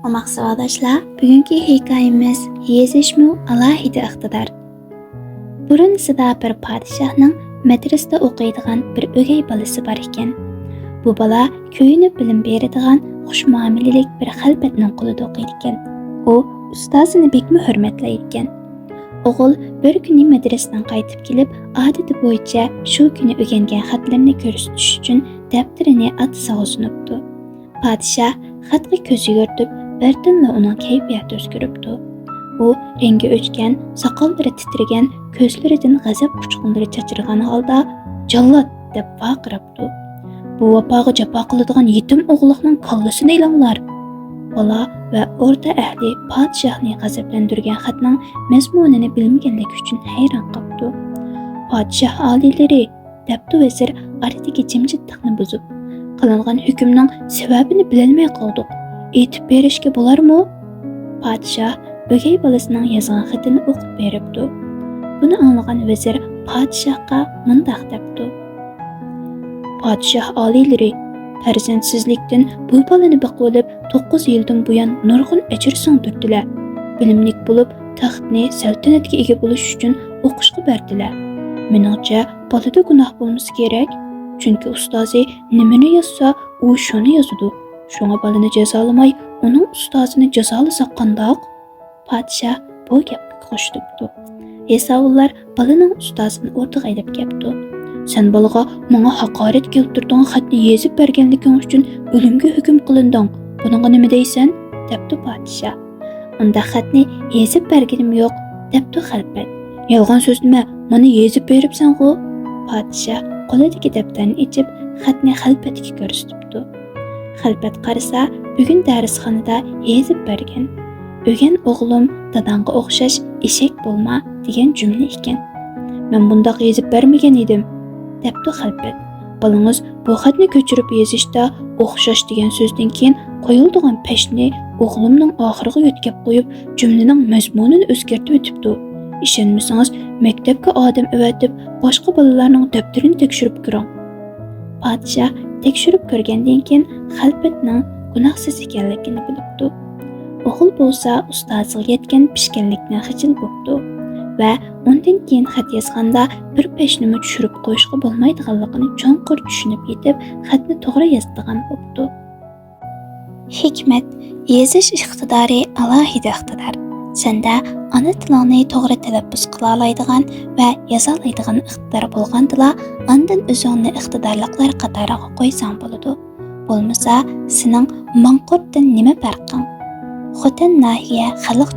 Omoq bugungi hikoyamiz yezishmi alohida iqtidor. Burinsida bir podshohning madrasada o'qiydigan bir o'gay bolasi bor ekan. Bu bola kuyinib bilim beradigan xushmuomalalik bir xalfatning qo'lida o'qiydi ekan. U ustozini bekmi hurmatlaydi ekan. O'g'il bir kuni madrasadan qaytib kelib, odati bo'yicha shu kuni o'rgangan xatlarni ko'rsatish uchun daftarini otasiga sunibdi. Podshoh xatga ko'z yugurtib, birdanla uning kayfiyati o'zgaribdi. U rengi o'chgan, soqollari titragan, ko'zlaridan g'azab uchqunlari chachirgan holda "Jallod!" deb baqiribdi. "Bu vafoga jafo qiladigan yetim o'g'liqning kallasini ilanglar." Bola va o'rta ahli podshohni g'azablantirgan xatning mazmunini bilmaganligi uchun hayron qoldi. "Podshoh oliylari!" debdi vazir aradagi jimjitlikni buzib. "Qilingan hukmning sababini bilolmay qoldik. Aytib berishga bo'larmi?" Podshoh o'gay bolasining yozgan xatini o'qib beribdi. Buni anglagan vazir podshohga mundoq debdi: "Podshoh oliylari, farzandsizlikdan bu bolani boqib olib 9 yildan buyon nurg'un ajr so'ndirdilar. Bilimlik bo'lib, taxtni saltanatga ega bo'lish uchun o'qishga berdilar. Meningcha, bolada gunoh bo'lmasa kerak. Chunki ustozi nimani yozsa, u shuni yozadi. Shunga bolani jazolamay, uning ustozini jazolasa qandoq?" Podshoh bu gapga qo'shilibdi. Esavullar bolaning ustozini o'rtaga aylab kelibdi. "Sen bolaga menga haqorat keltirgan xatni yezib berganliging uchun o'limga hukm qilinding. Buningga nima deysan?" debdi podshoh. "Unda xatni yezib berganim yo'q", debdi xalpat. "Yolg'on so'z nima? Mana yezib beribsan-ku." Podshoh qo'lidagi daftarni ichib, xatni xalpatga ko'rsatibdi. Xalpat qarasa, bugun darsxonada yezib bergan. "O'g'an o'g'lim, dadangga o'xshash eshak bo'lma" degan jumla ekan. "Men bundoq yezib bermagan edim", debdi xalpat. "Bolangiz bu xatni ko'chirib yozishda o'xshash degan so'zdan keyin qo'yiladigan peshni o'g'limning oxiriga yo'tkab qo'yib, jumlaning mazmunini o'zgartib o'tibdi. Ishonmasangiz, maktabga odam avatib, boshqa bolalarning daftarini tekshirib ko'ring." Podshoh tekshirib ko'rgandan keyin xalpatning gunohsiz ekanligini bilibdi. O'g'il bo'lsa ustoziga yetgan pishganlikdan xijil bo'pti va undan keyin xat yozganda bir peshnimi tushirib qo'yishga bo'lmaydiganligini cho'nqur tushunib yetib, xatni to'g'ri yozadigan bo'pti. Hikmat: yozish iqtidori alohida iqtidor. Senda ona tilingni to'g'ri talaffuz qila oladigan va yoza oladigan iqtidor bo'lgandila, ondan o'zingni iqtidorliklar qatoriga qo'ysang bo'ladi. Bo'lmasa, sening manqurtdan nima farqing? Xotin nahiya xalq